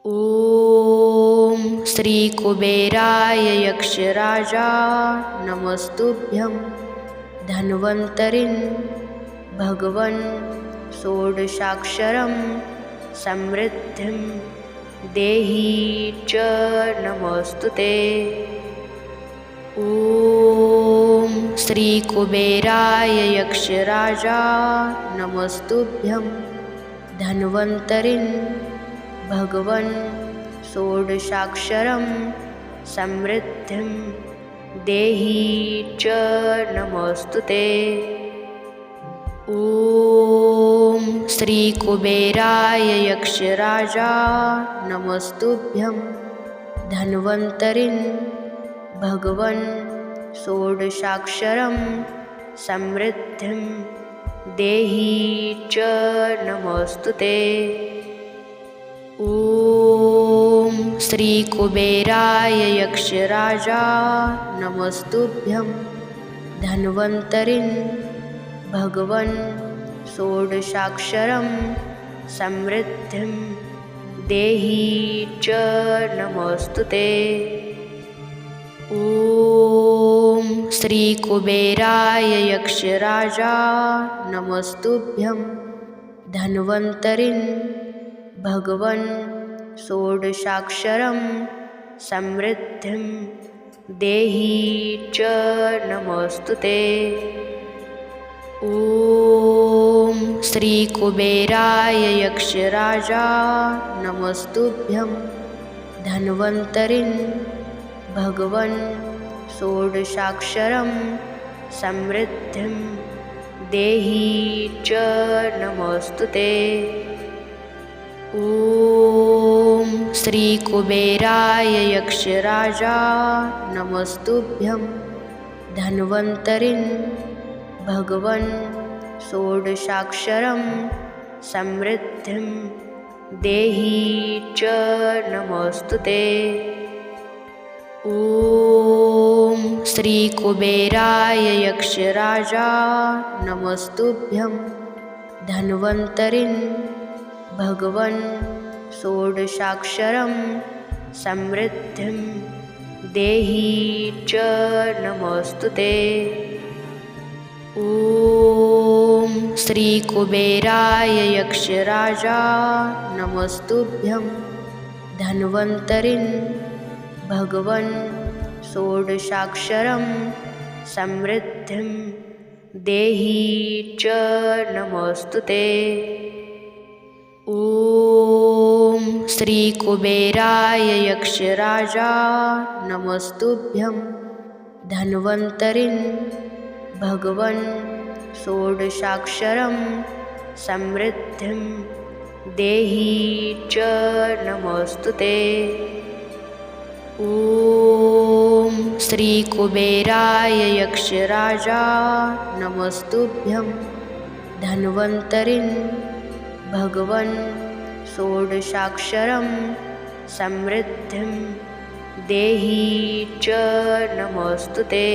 ॐ श्री कुबेराय यक्षराजा नमस्तुभ्यं धन्वन्तरिं भगवन् षोडशाक्षरं समृद्धिं देहि च नमोस्तुते। ॐ श्री कुबेराय यक्षराजा नमस्तुभ्यं धन्वन्तरिं भगवन् षोडशाक्षरं समृद्धिं देहि च नमोस्तुते। ॐ श्री कुबेराय यक्षराजा नमस्तुभ्यं धन्वन्तरिं भगवन् षोडशाक्षरं समृद्धिं देहि च नमोस्तुते। ॐ श्री कुबेराय यक्षराजा नमस्तुभ्यं धन्वन्तरिं भगवन् षोडशाक्षरं समृद्धिं देहि च नमोस्तुते। ॐ श्री कुबेराय यक्षराजा नमस्तुभ्यं धन्वन्तरिं भगवन् षोडशाक्षरं समृद्धिं देहि च नमोस्तुते। ॐ श्री कुबेराय यक्षराजा नमस्तुभ्यं धन्वन्तरिं भगवन् षोडशाक्षरं समृद्धिं देहि च नमोस्तुते। ॐ श्री कुबेराय यक्षराजा नमस्तुभ्यं धन्वन्तरिं भगवन् षोडशाक्षरं समृद्धिं देहि च नमोस्तुते। ॐ श्री कुबेराय यक्षराजा नमस्तुभ्यं धन्वन्तरिं भगवन् षोडशाक्षरं समृद्धिं देहि च नमोस्तुते। ॐ श्री कुबेराय यक्षराजा नमस्तुभ्यं धन्वन्तरिं भगवन् षोडशाक्षरं समृद्धिं देहि च नमोस्तुते। ॐ श्री कुबेराय यक्षराजा नमस्तुभ्यं धन्वन्तरिं भगवन् षोडशाक्षरं समृद्धिं देहि च नमोस्तुते। ॐ श्री कुबेराय यक्षराजा नमस्तुभ्यं धन्वन्तरिं भगवन् षोडशाक्षरं समृद्धिं देहि च नमोस्तुते।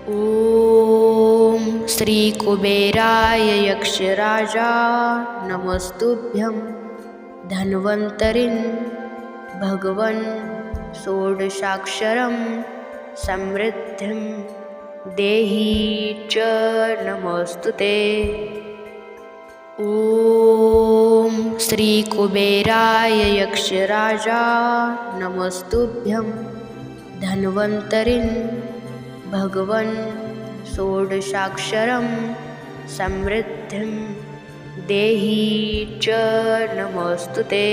ॐ श्री कुबेराय यक्षराजा नमस्तुभ्यं धन्वन्तरिं भगवन् षोडशाक्षरं समृद्धिं देहि च नमोस्तुते। ॐ श्री कुबेराय यक्षराजा नमस्तुभ्यं धन्वन्तरिं भगवन् षोडशाक्षरं समृद्धिं देहि च नमोस्तुते।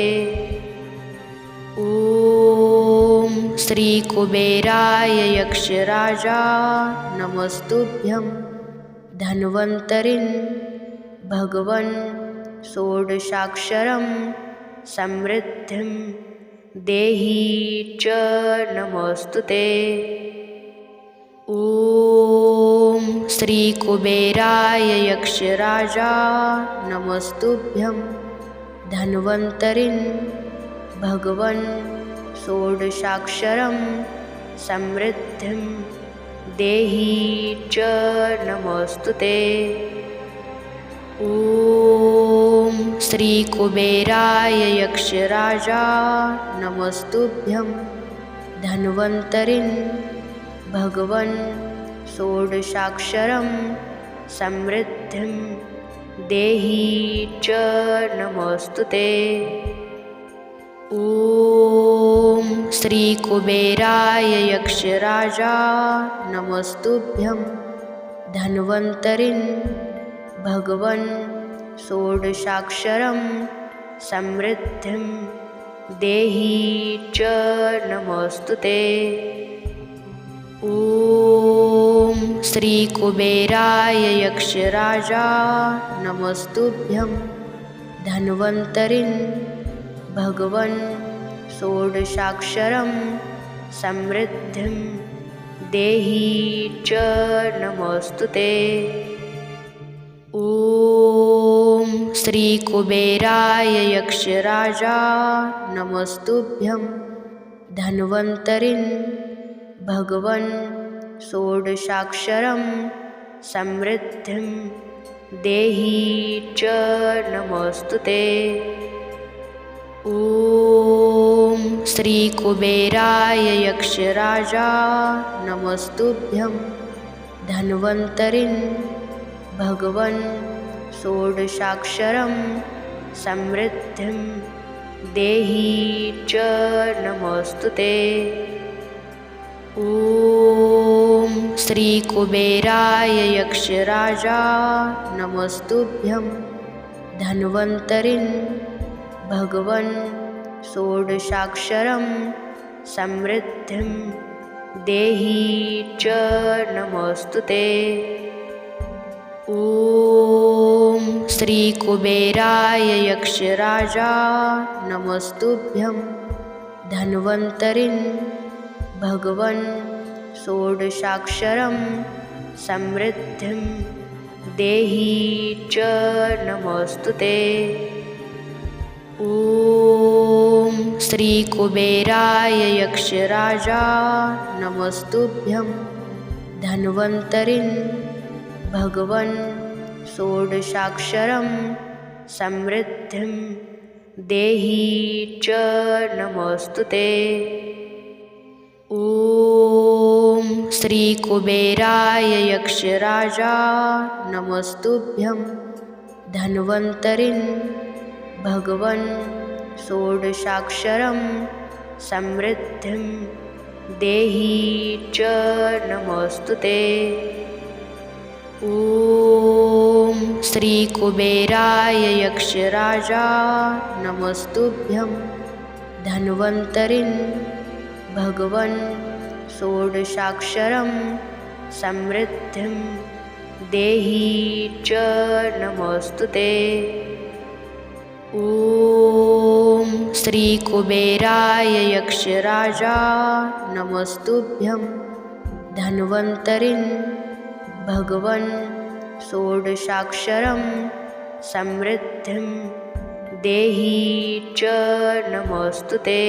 ॐ श्री कुबेराय यक्षराजा नमस्तुभ्यं धन्वन्तरिं भगवन् षोडशाक्षरं समृद्धिं देहि च नमोस्तुते। ॐ श्री कुबेराय यक्षराजा नमस्तुभ्यं धन्वन्तरिं भगवन् षोडशाक्षरं समृद्धिं देहि च नमोस्तुते। ॐ श्री कुबेराय यक्षराजा नमस्तुभ्यं धन्वन्तरिं भगवन् षोडशाक्षरं समृद्धिं देहि च नमोस्तुते। ॐ श्री कुबेराय यक्षराजा नमस्तुभ्यं धन्वन्तरिं भगवन् षोडशाक्षरं समृद्धिं देहि च नमोस्तुते। ॐ श्री कुबेराय यक्षराजा नमस्तुभ्यं धन्वन्तरिं भगवन् षोडशाक्षरं समृद्धिं देहि च नमोस्तुते। ॐ श्री कुबेराय यक्षराजा नमस्तुभ्यं धन्वन्तरिं भगवन् षोडशाक्षरं समृद्धिं देहि च नमोस्तुते। ॐ श्री कुबेराय यक्षराजा नमस्तुभ्यं धन्वन्तरिं भगवन् षोडशाक्षरं समृद्धिं देहि च नमोस्तुते। ॐ श्री कुबेराय यक्षराजा नमस्तुभ्यं धन्वन्तरिं भगवन् षोडशाक्षरं समृद्धिं देहि च नमोस्तुते। ॐ श्री कुबेराय यक्षराजा नमस्तुभ्यं धन्वन्तरिं भगवन् षोडशाक्षरं समृद्धिं देहि च नमोस्तुते। ॐ श्री कुबेराय यक्षराजा नमस्तुभ्यं धन्वन्तरिं भगवन् षोडशाक्षरं समृद्धिं देहि च नमोस्तुते। ॐ श्री कुबेराय यक्षराजा नमस्तुभ्यं धन्वन्तरिं भगवन् षोडशाक्षरं समृद्धिं देहि च नमोस्तुते। ॐ श्री कुबेराय यक्षराजा नमस्तुभ्यं धन्वन्तरिं भगवन् षोडशाक्षरं समृद्धिं देहि च नमोस्तुते। ॐ श्री कुबेराय यक्षराजा नमस्तुभ्यं धन्वन्तरिं भगवन् षोडशाक्षरं समृद्धिं देहि च नमोस्तुते।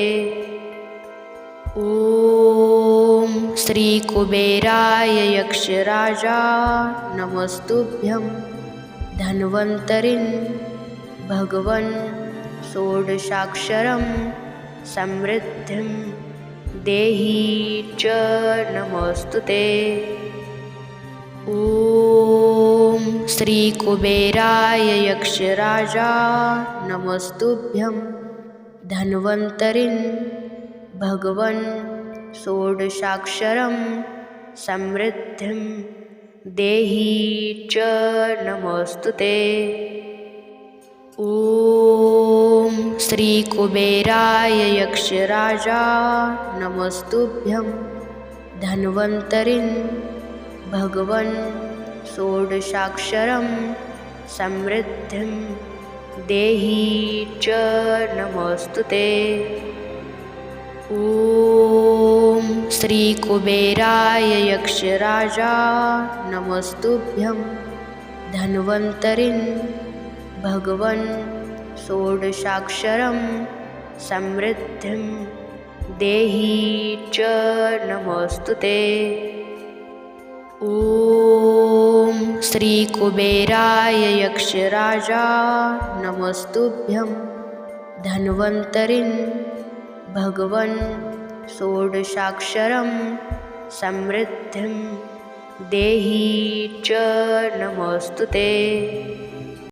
ॐ श्री कुबेराय यक्षराजा नमस्तुभ्यं धन्वन्तरिं भगवन् षोडशाक्षरं समृद्धिं देहि च नमोस्तुते। ॐ श्री कुबेराय यक्षराजा नमस्तुभ्यं धन्वन्तरिं भगवन् षोडशाक्षरं समृद्धिं देहि च नमोस्तुते। ॐ श्री कुबेराय यक्षराजा नमस्तुभ्यं धन्वन्तरिं भगवन् षोडशाक्षरं समृद्धिं देहि च नमोस्तुते। ॐ श्री कुबेराय यक्षराजा नमस्तुभ्यं धन्वन्तरिं भगवन् षोडशाक्षरं समृद्धिं देहि च नमोस्तुते। ॐ श्रीकुबेराय यक्षराजा नमस्तुभ्यं धन्वन्तरिन् भगवन् षोडशाक्षरं समृद्धिं देहि च नमस्तुते।